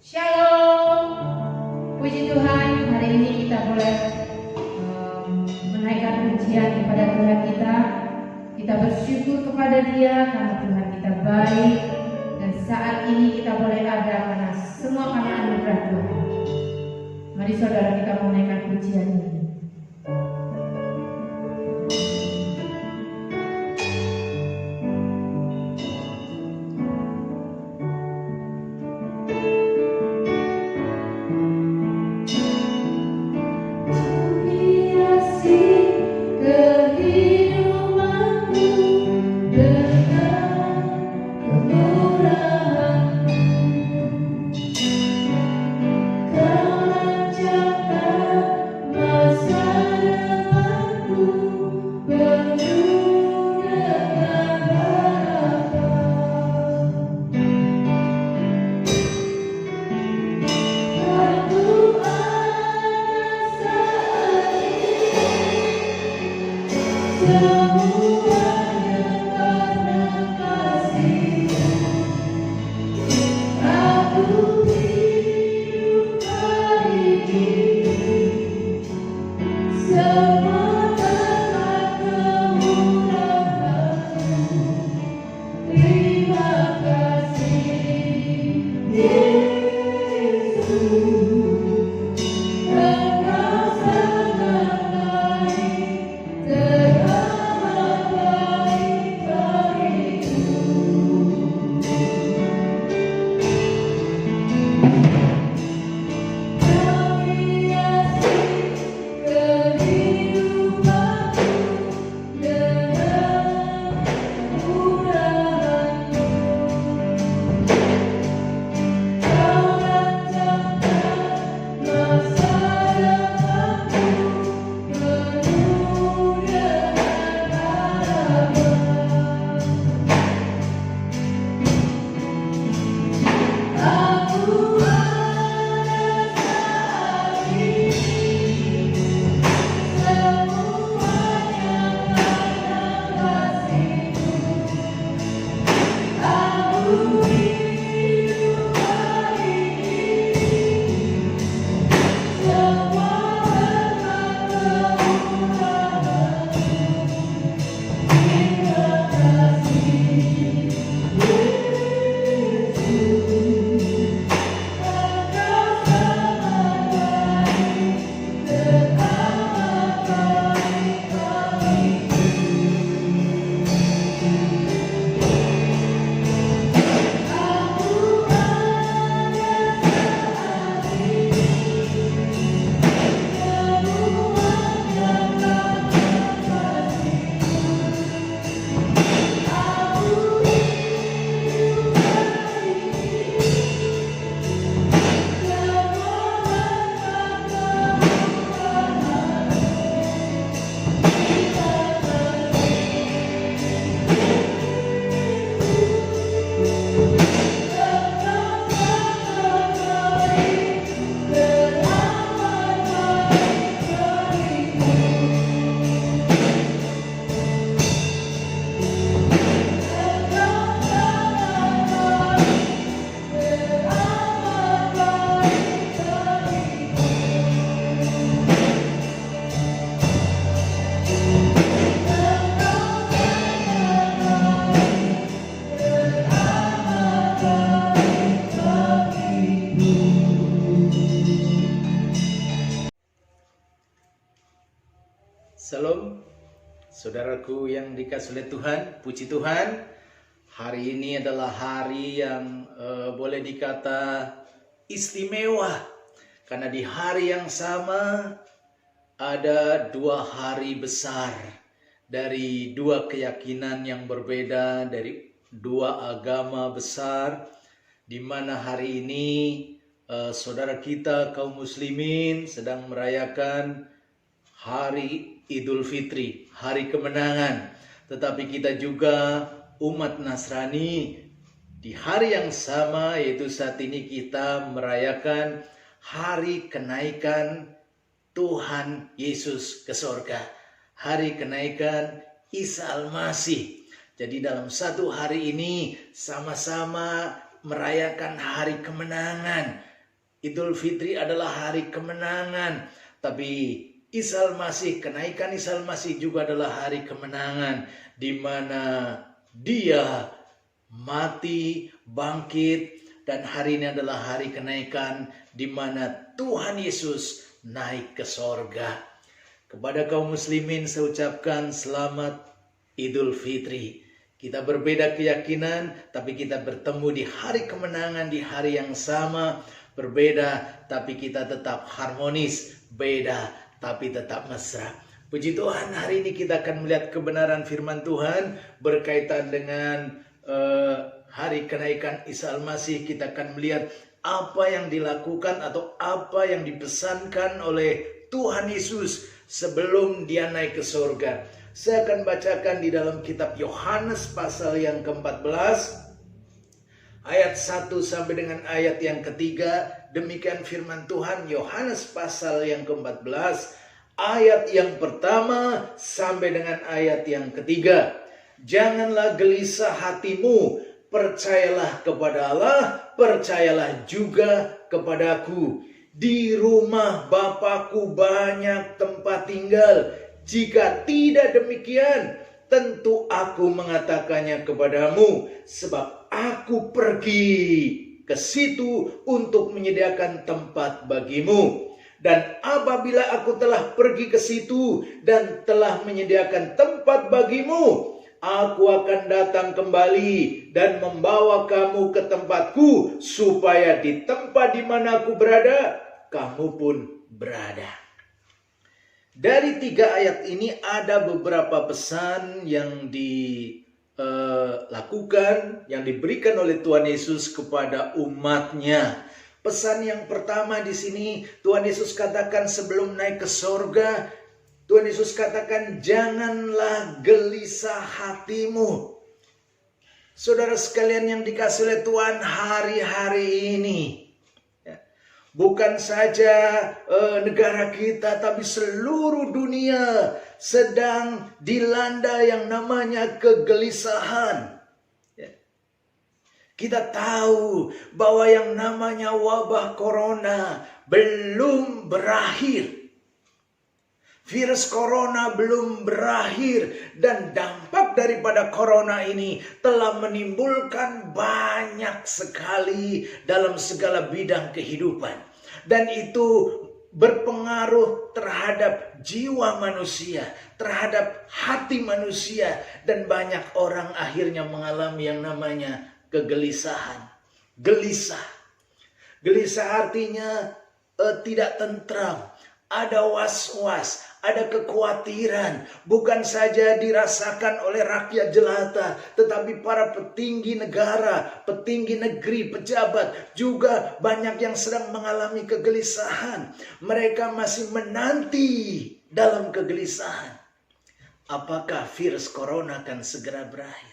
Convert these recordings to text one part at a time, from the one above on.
Shalom, puji Tuhan, hari ini kita boleh menaikkan pujian kepada Tuhan kita. Kita bersyukur kepada Dia karena Tuhan kita baik, dan saat ini kita boleh ada karena semua karena anugerah Tuhan. Mari saudara kita menaikkan pujian ini. Salam, saudaraku yang dikasihi oleh Tuhan, puji Tuhan. Hari ini adalah hari yang boleh dikata istimewa, karena di hari yang sama ada dua hari besar dari dua keyakinan yang berbeda, dari dua agama besar, di mana hari ini saudara kita kaum muslimin sedang merayakan hari Idul Fitri, hari kemenangan. Tetapi kita juga umat Nasrani di hari yang sama, yaitu saat ini kita merayakan hari kenaikan Tuhan Yesus ke sorga, hari kenaikan Isa Al-Masih. Jadi dalam satu hari ini sama-sama merayakan hari kemenangan Idul Fitri adalah hari kemenangan, tapi Isa Al-Masih, kenaikan Isa Al-Masih juga adalah hari kemenangan, di mana Dia mati, bangkit, dan hari ini adalah hari kenaikan di mana Tuhan Yesus naik ke sorga. Kepada kaum muslimin saya ucapkan selamat Idul Fitri. Kita berbeda keyakinan, tapi kita bertemu di hari kemenangan, di hari yang sama. Berbeda, tapi kita tetap harmonis. Beda, tapi tetap mesra. Puji Tuhan, hari ini kita akan melihat kebenaran firman Tuhan berkaitan dengan hari kenaikan Isa Al-Masih. Kita akan melihat apa yang dilakukan atau apa yang dipesankan oleh Tuhan Yesus sebelum Dia naik ke surga. Saya akan bacakan di dalam kitab Yohanes pasal yang ke-14 ayat 1 sampai dengan ayat yang ketiga. Demikian firman Tuhan, Yohanes pasal yang ke-14 ayat yang pertama sampai dengan ayat yang ketiga. Janganlah gelisah hatimu, percayalah kepada Allah, percayalah juga kepadaku. Di rumah Bapakku banyak tempat tinggal. Jika tidak demikian, tentu aku mengatakannya kepadamu, sebab aku pergi ke situ untuk menyediakan tempat bagimu. Dan apabila aku telah pergi ke situ dan telah menyediakan tempat bagimu, aku akan datang kembali dan membawa kamu ke tempatku, supaya di tempat di mana aku berada, kamu pun berada. Dari 3 ayat ini ada beberapa pesan yang dilakukan, yang diberikan oleh Tuhan Yesus kepada umatnya. Pesan yang pertama di sini, Tuhan Yesus katakan sebelum naik ke sorga, Tuhan Yesus katakan, janganlah gelisah hatimu. Saudara sekalian yang dikasihi oleh Tuhan, hari-hari ini, bukan saja negara kita, tapi seluruh dunia sedang dilanda yang namanya kegelisahan. Kita tahu bahwa yang namanya wabah corona belum berakhir. Virus corona belum berakhir, dan dampak daripada corona ini telah menimbulkan banyak sekali dalam segala bidang kehidupan. Dan itu berpengaruh terhadap jiwa manusia, terhadap hati manusia, dan banyak orang akhirnya mengalami yang namanya kegelisahan. Gelisah artinya tidak tentram, ada was-was, ada kekhawatiran. Bukan saja dirasakan oleh rakyat jelata, tetapi para petinggi negara, petinggi negeri, pejabat juga banyak yang sedang mengalami kegelisahan. Mereka masih menanti dalam kegelisahan. Apakah virus corona akan segera berakhir?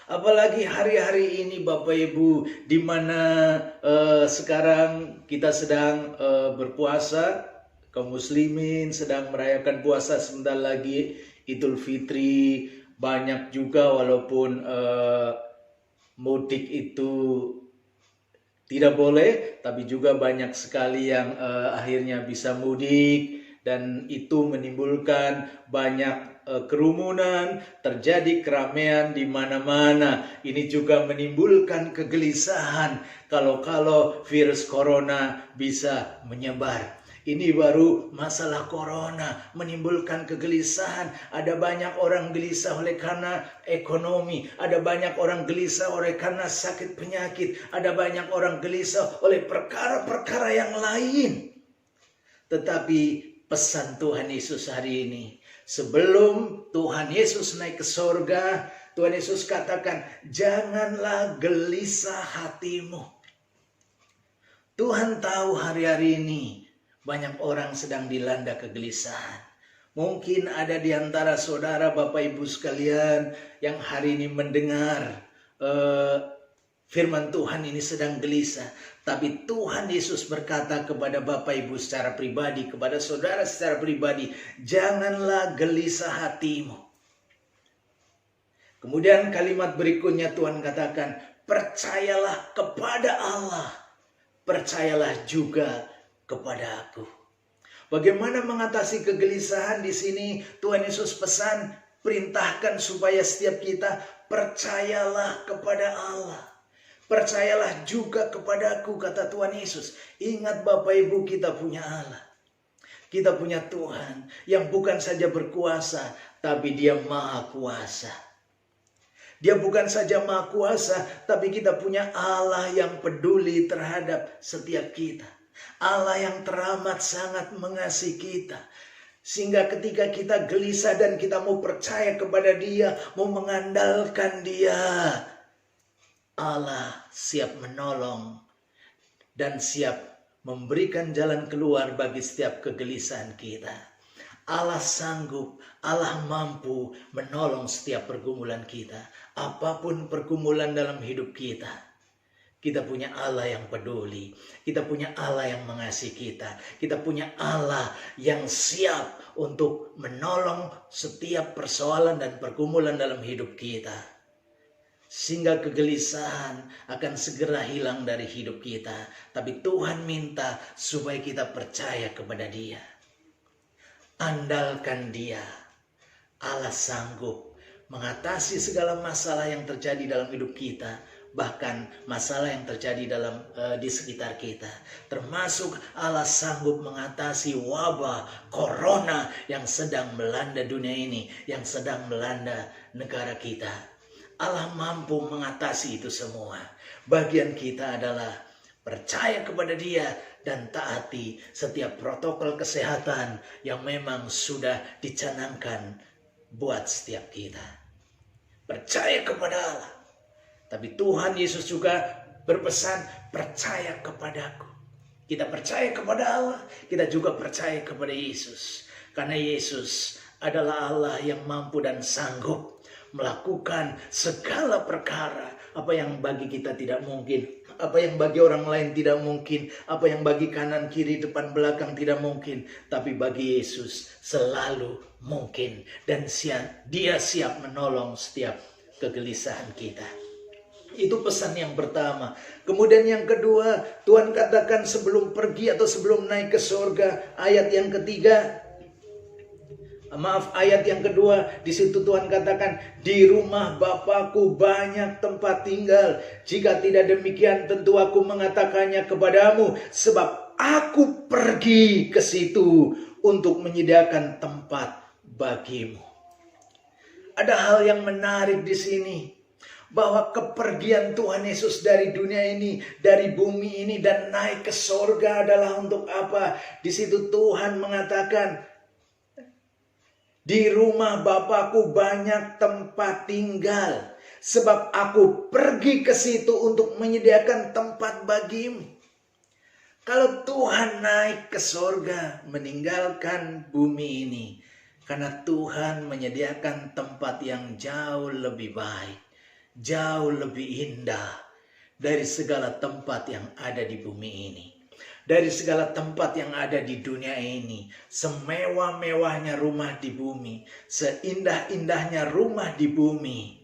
Apalagi hari-hari ini Bapak Ibu, di mana sekarang kita sedang berpuasa, kaum muslimin sedang merayakan puasa, sebentar lagi Idul Fitri. Banyak juga walaupun mudik itu tidak boleh, tapi juga banyak sekali yang akhirnya bisa mudik, dan itu menimbulkan banyak kerumunan, terjadi keramaian di mana-mana. Ini juga menimbulkan kegelisahan kalau virus corona bisa menyebar. Ini baru masalah corona menimbulkan kegelisahan. Ada banyak orang gelisah oleh karena ekonomi. Ada banyak orang gelisah oleh karena sakit penyakit. Ada banyak orang gelisah oleh perkara-perkara yang lain. Tetapi pesan Tuhan Yesus hari ini, sebelum Tuhan Yesus naik ke sorga, Tuhan Yesus katakan, janganlah gelisah hatimu. Tuhan tahu hari-hari ini banyak orang sedang dilanda kegelisahan. Mungkin ada di antara saudara Bapak Ibu sekalian yang hari ini mendengar firman Tuhan ini sedang gelisah. Tapi Tuhan Yesus berkata kepada Bapak Ibu secara pribadi, kepada saudara secara pribadi, janganlah gelisah hatimu. Kemudian kalimat berikutnya Tuhan katakan, percayalah kepada Allah, percayalah juga kepada aku. Bagaimana mengatasi kegelisahan di sini? Tuhan Yesus pesan, perintahkan supaya setiap kita percayalah kepada Allah. Percayalah juga kepadaku, kata Tuhan Yesus. Ingat Bapak Ibu, kita punya Allah. Kita punya Tuhan yang bukan saja berkuasa, tapi Dia maha kuasa. Dia bukan saja maha kuasa, tapi kita punya Allah yang peduli terhadap setiap kita. Allah yang teramat sangat mengasihi kita. Sehingga ketika kita gelisah dan kita mau percaya kepada Dia, mau mengandalkan Dia, Allah siap menolong dan siap memberikan jalan keluar bagi setiap kegelisahan kita. Allah sanggup, Allah mampu menolong setiap pergumulan kita. Apapun pergumulan dalam hidup kita, kita punya Allah yang peduli. Kita punya Allah yang mengasihi kita. Kita punya Allah yang siap untuk menolong setiap persoalan dan pergumulan dalam hidup kita. Sehingga kegelisahan akan segera hilang dari hidup kita. Tapi Tuhan minta supaya kita percaya kepada Dia. Andalkan Dia. Allah sanggup mengatasi segala masalah yang terjadi dalam hidup kita, bahkan masalah yang terjadi di sekitar kita. Termasuk Allah sanggup mengatasi wabah corona yang sedang melanda dunia ini, yang sedang melanda negara kita. Allah mampu mengatasi itu semua. Bagian kita adalah percaya kepada Dia dan taati setiap protokol kesehatan yang memang sudah dicanangkan buat setiap kita. Percaya kepada Allah. Tapi Tuhan Yesus juga berpesan, percaya kepadaku. Kita percaya kepada Allah, kita juga percaya kepada Yesus. Karena Yesus adalah Allah yang mampu dan sanggup melakukan segala perkara. Apa yang bagi kita tidak mungkin, apa yang bagi orang lain tidak mungkin, apa yang bagi kanan, kiri, depan, belakang tidak mungkin. Tapi bagi Yesus selalu mungkin. Dan Dia siap menolong setiap kegelisahan kita. Itu pesan yang pertama. Kemudian yang kedua, Tuhan katakan sebelum pergi atau sebelum naik ke surga. Ayat yang ketiga, ayat yang kedua, di situ Tuhan katakan, di rumah Bapakku banyak tempat tinggal. Jika tidak demikian, tentu aku mengatakannya kepadamu, sebab aku pergi ke situ untuk menyediakan tempat bagimu. Ada hal yang menarik di sini, bahwa kepergian Tuhan Yesus dari dunia ini, dari bumi ini dan naik ke surga adalah untuk apa? Di situ Tuhan mengatakan, di rumah Bapakku banyak tempat tinggal, sebab aku pergi ke situ untuk menyediakan tempat bagimu. Kalau Tuhan naik ke surga, meninggalkan bumi ini, karena Tuhan menyediakan tempat yang jauh lebih baik, jauh lebih indah dari segala tempat yang ada di bumi ini. Dari segala tempat yang ada di dunia ini, semewah-mewahnya rumah di bumi, seindah-indahnya rumah di bumi,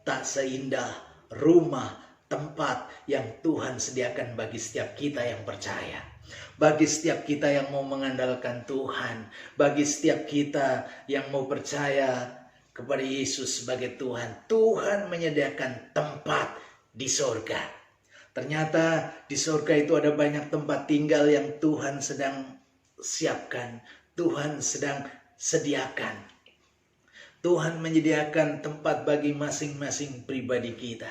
tak seindah rumah tempat yang Tuhan sediakan bagi setiap kita yang percaya. Bagi setiap kita yang mau mengandalkan Tuhan, bagi setiap kita yang mau percaya kepada Yesus sebagai Tuhan, Tuhan menyediakan tempat di surga. Ternyata di surga itu ada banyak tempat tinggal yang Tuhan sedang siapkan, Tuhan sedang sediakan. Tuhan menyediakan tempat bagi masing-masing pribadi kita.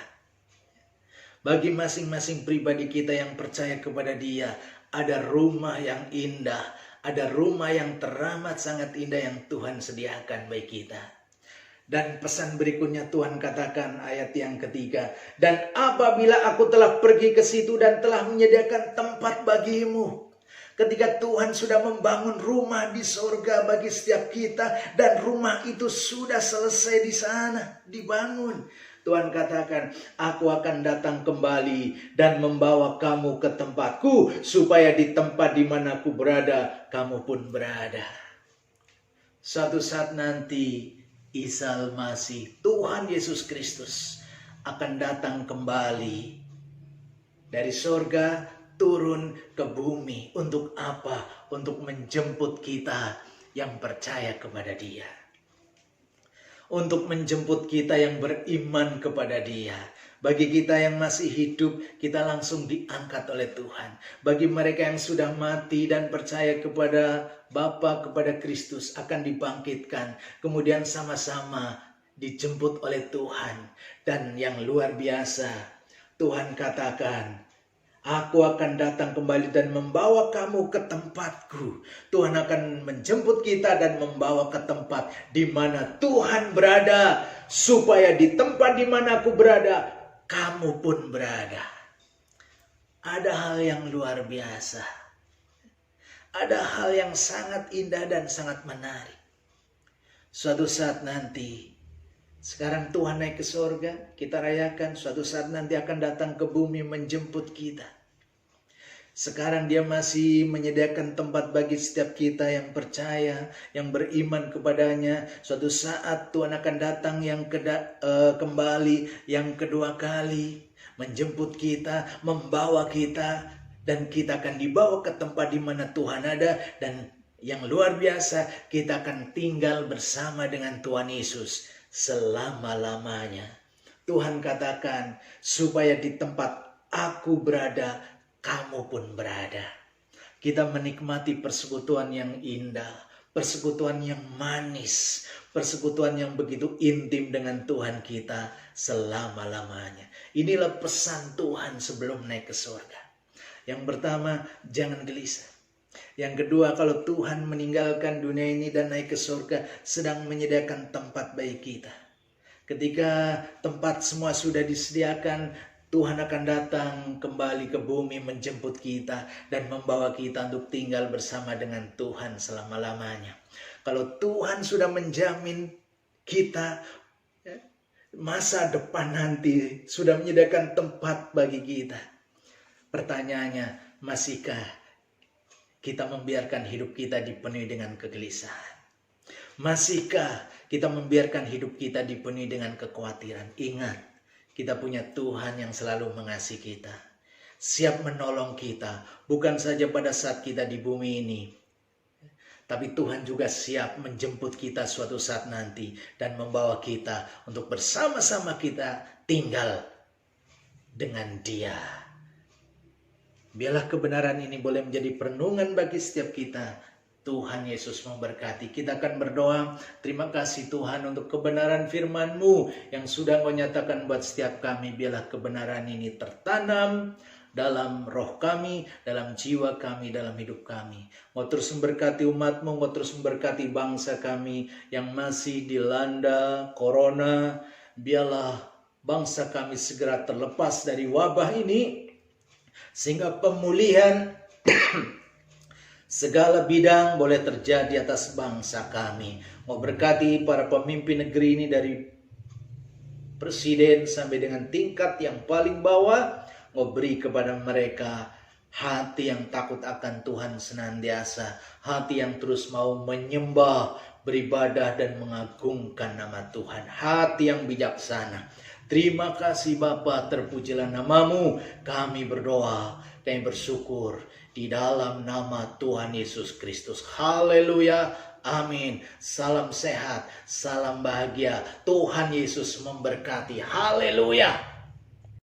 Bagi masing-masing pribadi kita yang percaya kepada Dia, ada rumah yang indah, ada rumah yang teramat sangat indah yang Tuhan sediakan bagi kita. Dan pesan berikutnya Tuhan katakan ayat yang ketiga, dan apabila aku telah pergi ke situ dan telah menyediakan tempat bagimu. Ketika Tuhan sudah membangun rumah di surga bagi setiap kita, dan rumah itu sudah selesai di sana, dibangun. Tuhan katakan, aku akan datang kembali dan membawa kamu ke tempatku, supaya di tempat di mana aku berada, kamu pun berada. Suatu saat nanti, Isa Al-Masih, Tuhan Yesus Kristus akan datang kembali dari surga turun ke bumi. Untuk apa? Untuk menjemput kita yang percaya kepada Dia. Untuk menjemput kita yang beriman kepada Dia. Bagi kita yang masih hidup, kita langsung diangkat oleh Tuhan. Bagi mereka yang sudah mati dan percaya kepada Bapa, kepada Kristus, akan dibangkitkan. Kemudian sama-sama dijemput oleh Tuhan. Dan yang luar biasa, Tuhan katakan, aku akan datang kembali dan membawa kamu ke tempatku. Tuhan akan menjemput kita dan membawa ke tempat di mana Tuhan berada. Supaya di tempat di mana aku berada, kamu pun berada. Ada hal yang luar biasa. Ada hal yang sangat indah dan sangat menarik. Suatu saat nanti, sekarang Tuhan naik ke surga, kita rayakan. Suatu saat nanti akan datang ke bumi menjemput kita. Sekarang Dia masih menyediakan tempat bagi setiap kita yang percaya, yang beriman kepadanya. Suatu saat Tuhan akan datang yang kembali, yang kedua kali, menjemput kita, membawa kita, dan kita akan dibawa ke tempat di mana Tuhan ada. Dan yang luar biasa, kita akan tinggal bersama dengan Tuhan Yesus selama-lamanya. Tuhan katakan, supaya di tempat aku berada, kamu pun berada. Kita menikmati persekutuan yang indah, persekutuan yang manis, persekutuan yang begitu intim dengan Tuhan kita selama-lamanya. Inilah pesan Tuhan sebelum naik ke surga. Yang pertama, jangan gelisah. Yang kedua, kalau Tuhan meninggalkan dunia ini dan naik ke surga, sedang menyediakan tempat bagi kita. Ketika tempat semua sudah disediakan, Tuhan akan datang kembali ke bumi menjemput kita dan membawa kita untuk tinggal bersama dengan Tuhan selama-lamanya. Kalau Tuhan sudah menjamin kita masa depan nanti, sudah menyediakan tempat bagi kita. Pertanyaannya, masihkah kita membiarkan hidup kita dipenuhi dengan kegelisahan? Masihkah kita membiarkan hidup kita dipenuhi dengan kekhawatiran? Ingat, kita punya Tuhan yang selalu mengasihi kita. Siap menolong kita. Bukan saja pada saat kita di bumi ini. Tapi Tuhan juga siap menjemput kita suatu saat nanti. Dan membawa kita untuk bersama-sama kita tinggal dengan Dia. Biarlah kebenaran ini boleh menjadi perenungan bagi setiap kita. Tuhan Yesus memberkati. Kita akan berdoa. Terima kasih Tuhan untuk kebenaran firman-Mu yang sudah Engkau nyatakan buat setiap kami. Biarlah kebenaran ini tertanam dalam roh kami, dalam jiwa kami, dalam hidup kami. Engkau terus memberkati umat-Mu, Engkau terus memberkati bangsa kami yang masih dilanda corona. Biarlah bangsa kami segera terlepas dari wabah ini, sehingga pemulihan segala bidang boleh terjadi atas bangsa kami. Mau berkati para pemimpin negeri ini dari presiden sampai dengan tingkat yang paling bawah. Mau beri kepada mereka hati yang takut akan Tuhan senantiasa. Hati yang terus mau menyembah, beribadah dan mengagungkan nama Tuhan. Hati yang bijaksana. Terima kasih Bapa, terpujilah nama-Mu. Kami berdoa, kami bersyukur di dalam nama Tuhan Yesus Kristus. Haleluya. Amin. Salam sehat, salam bahagia. Tuhan Yesus memberkati. Haleluya.